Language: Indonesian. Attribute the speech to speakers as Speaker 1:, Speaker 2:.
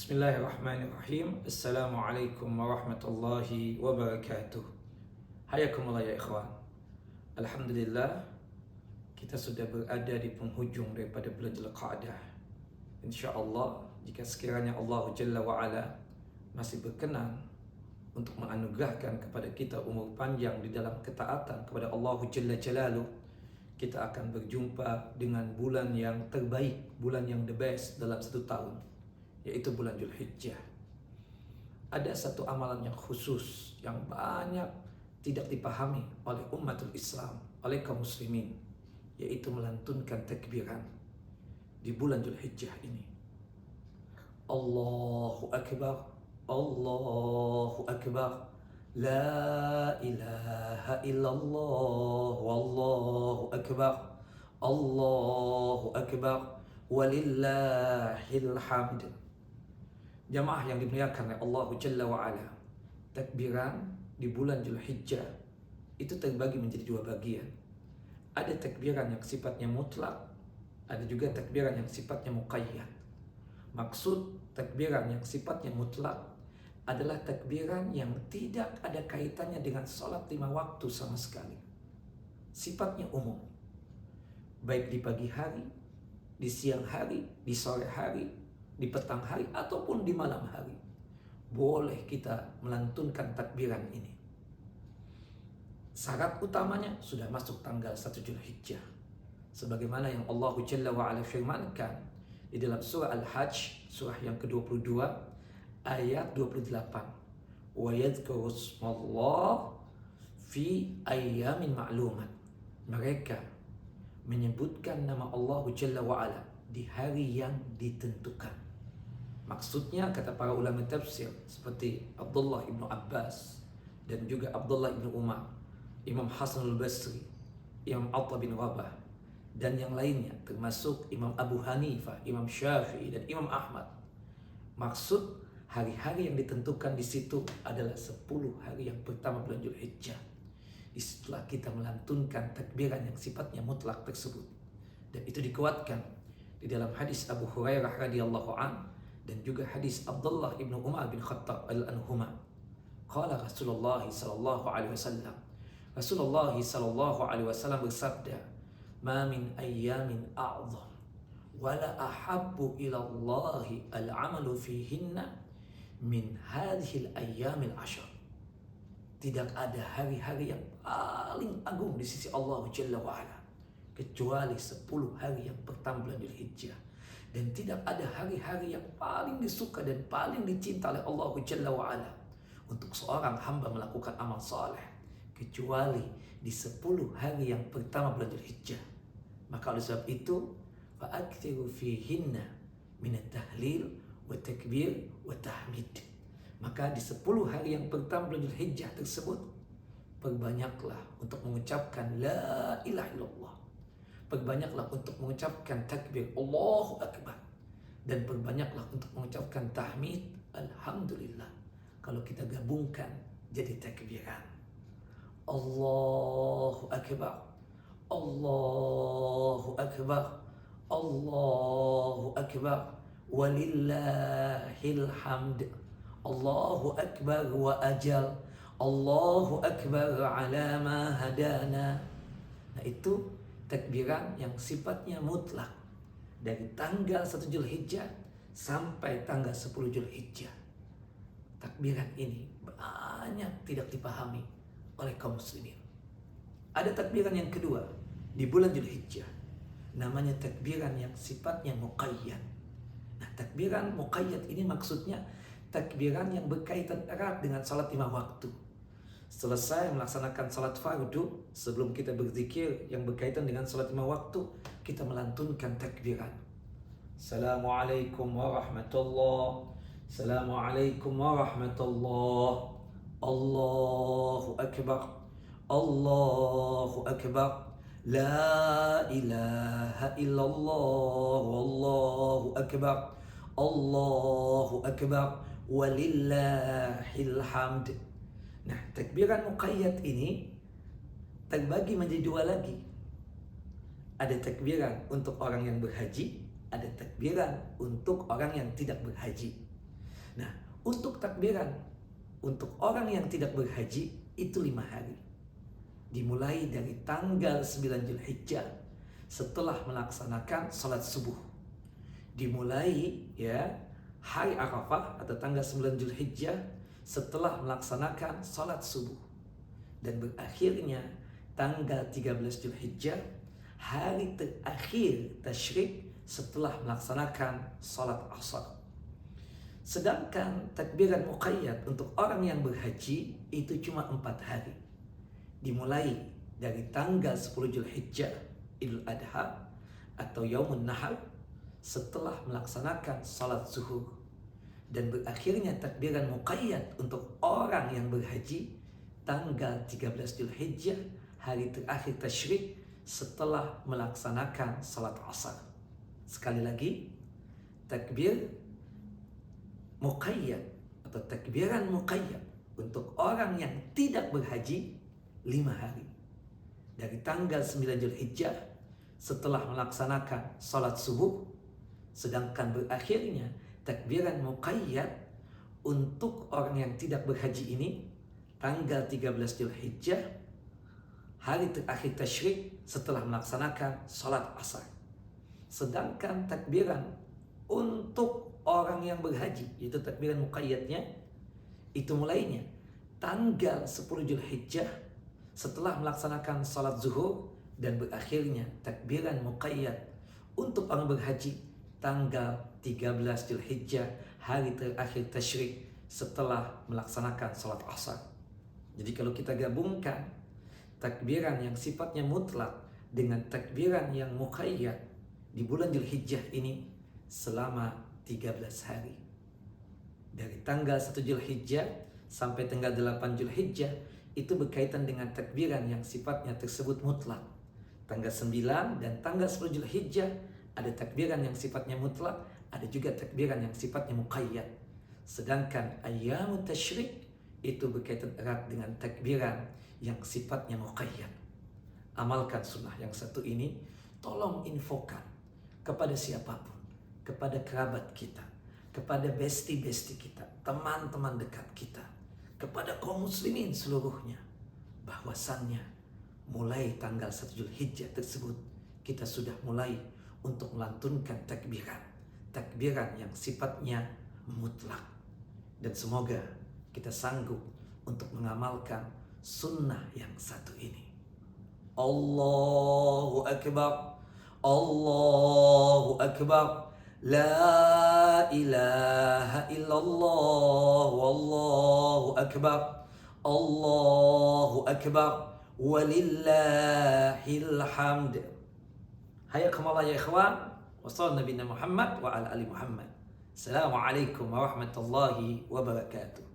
Speaker 1: Bismillahirrahmanirrahim. Assalamualaikum warahmatullahi wabarakatuh. Hayakumullah ya ikhwan. Alhamdulillah, kita sudah berada di penghujung daripada bulan Dzulqa'dah. InsyaAllah, jika sekiranya Allah Jalla wa'ala masih berkenan untuk menganugerahkan kepada kita umur panjang di dalam ketaatan kepada Allah Jalla Jalaluh, kita akan berjumpa dengan bulan yang terbaik, bulan yang the best dalam satu tahun, yaitu bulan Dzulhijjah. Ada satu amalan yang khusus yang banyak tidak dipahami oleh umatul Islam, oleh kaum muslimin, yaitu melantunkan takbiran di bulan Dzulhijjah ini. Allahu Akbar, Allahu Akbar, La ilaha illallah, Wallahu Akbar, Allahu Akbar, Walillahil hamd. Jamaah yang dimuliakan oleh Allah Jalla wa'ala, takbiran di bulan Dzulhijjah itu terbagi menjadi dua bagian. Ada takbiran yang sifatnya mutlak, ada juga takbiran yang sifatnya muqayyad. Maksud takbiran yang sifatnya mutlak adalah takbiran yang tidak ada kaitannya dengan sholat 5 waktu sama sekali. Sifatnya umum, baik di pagi hari, di siang hari, di sore hari, di petang hari, ataupun di malam hari, boleh kita melantunkan takbiran ini. Syarat utamanya sudah masuk tanggal 1 Dzulhijjah, sebagaimana yang Allah Jalla wa'ala firmankan di dalam surah Al-Hajj, surah yang ke-22 ayat 28. Wa yadhkuru ismallah fi ayyamin ma'lumat. Mereka menyebutkan nama Allah Jalla wa'ala di hari yang ditentukan. Maksudnya, kata para ulama tafsir seperti Abdullah ibnu Abbas dan juga Abdullah ibnu Umar, Imam Hasan al-Basri, Imam Atta bin Rabah, dan yang lainnya termasuk Imam Abu Hanifah, Imam Syafi'i, dan Imam Ahmad. Maksud hari-hari yang ditentukan di situ adalah 10 hari yang pertama bulan Dzulhijjah. Setelah kita melantunkan takbiran yang sifatnya mutlak tersebut, dan itu dikuatkan di dalam hadis Abu Hurairah radhiyallahu an dan juga hadis Abdullah ibnu Umar bin Khattab al-anhuma. Qala Rasulullah sallallahu alaihi wasallam. Rasulullah sallallahu alaihi wasallam bersabda, "Ma min ayyamin a'zam wala ahabbu ila Allah al-'amalu fihinna min hadhihi al-ayyamil 'ashr." Tidak ada hari-hari yang paling agung di sisi Allah Jalla wa'ala kecuali 10 hari yang pertama bulan Dzulhijjah. Dan tidak ada hari-hari yang paling disuka dan paling dicinta oleh Allah Jalla wa'ala untuk seorang hamba melakukan amal saleh kecuali di 10 hari yang pertama bulan Dzulhijjah. Maka oleh sebab itu, fa'aktsiru fihinna minat tahlil wa takbir wa tahmid. Maka di 10 hari yang pertama bulan Dzulhijjah tersebut, perbanyaklah untuk mengucapkan la ilaha illallah, perbanyaklah untuk mengucapkan takbir Allahu Akbar, dan perbanyaklah untuk mengucapkan tahmid Alhamdulillah. Kalau kita gabungkan jadi takbiran Allahu Akbar, Allahu Akbar, Allahu Akbar, walillahil hamd, Allahu Akbar wa ajal, Allahu Akbar ala ma hadana. Nah, itu takbiran yang sifatnya mutlak dari tanggal 1 Dzulhijjah sampai tanggal 10 Dzulhijjah. Takbiran ini banyak tidak dipahami oleh kaum muslimin. Ada takbiran yang kedua di bulan Dzulhijjah, namanya takbiran yang sifatnya muqayyad. Nah, takbiran muqayyad ini maksudnya takbiran yang berkaitan erat dengan salat 5 waktu. Selesai melaksanakan salat fardu, sebelum kita berzikir yang berkaitan dengan salat 5 waktu, kita melantunkan takbiran. Assalamualaikum warahmatullah, Assalamualaikum warahmatullah, Allahu Akbar, Allahu Akbar, La ilaha illallah, Wallahu Akbar, Allahu Akbar, Walillahil hamd. Nah, takbiran muqayyad ini terbagi menjadi 2 lagi. Ada takbiran untuk orang yang berhaji, ada takbiran untuk orang yang tidak berhaji. Nah, untuk takbiran untuk orang yang tidak berhaji itu 5 hari. Dimulai dari tanggal 9 Zulhijjah setelah melaksanakan salat subuh. Dimulai ya hari Arafah atau tanggal 9 Zulhijjah setelah melaksanakan salat subuh. Dan berakhirnya tanggal 13 Zulhijjah, hari terakhir tasyrik setelah melaksanakan salat asar. Sedangkan takbiran muqayyad untuk orang yang berhaji itu cuma 4 hari. Dimulai dari tanggal 10 Zulhijjah, Idul Adha atau Yaumun Nahar setelah melaksanakan salat zuhur. Dan berakhirnya takbiran muqayyad untuk orang yang berhaji tanggal 13 Zulhijjah, hari terakhir tasyrik setelah melaksanakan salat asar. Sekali lagi, takbir muqayyad atau takbiran muqayyad untuk orang yang tidak berhaji 5 hari. Dari tanggal 9 Zulhijjah setelah melaksanakan salat subuh, sedangkan berakhirnya takbiran muqayyad untuk orang yang tidak berhaji ini tanggal 13 Zulhijjah, hari terakhir tasyrik setelah melaksanakan salat asar. Sedangkan takbiran untuk orang yang berhaji, yaitu takbiran muqayyadnya, itu mulainya tanggal 10 Zulhijjah setelah melaksanakan salat zuhur, dan berakhirnya takbiran muqayyad untuk orang berhaji tanggal 13 Zulhijjah, hari terakhir tasyrik setelah melaksanakan salat asar. Jadi kalau kita gabungkan takbiran yang sifatnya mutlak dengan takbiran yang muqayyad di bulan Zulhijjah ini selama 13 hari. Dari tanggal 1 Zulhijjah sampai tanggal 8 Zulhijjah itu berkaitan dengan takbiran yang sifatnya tersebut mutlak. Tanggal 9 dan tanggal 10 Zulhijjah ada takbiran yang sifatnya mutlak, ada juga takbiran yang sifatnya muqayyad. Sedangkan ayyamut tasyrik itu berkaitan erat dengan takbiran yang sifatnya muqayyad. Amalkan sunnah yang satu ini, tolong infokan kepada siapapun, kepada kerabat kita, kepada besti-besti kita, teman-teman dekat kita, kepada kaum muslimin seluruhnya, bahwasannya mulai tanggal 1 Zulhijjah tersebut kita sudah mulai untuk melantunkan takbiran yang sifatnya mutlak. Dan semoga kita sanggup untuk mengamalkan sunnah yang satu ini. Allahu Akbar, Allahu Akbar, la ilaha illallah, wallahu akbar, Allahu Akbar, walillahil hamd. Hayakumullah ya ikhwan, wa sallallahu Nabi Muhammad wa ala ali Muhammad. Assalamualaikum warahmatullahi wabarakatuh.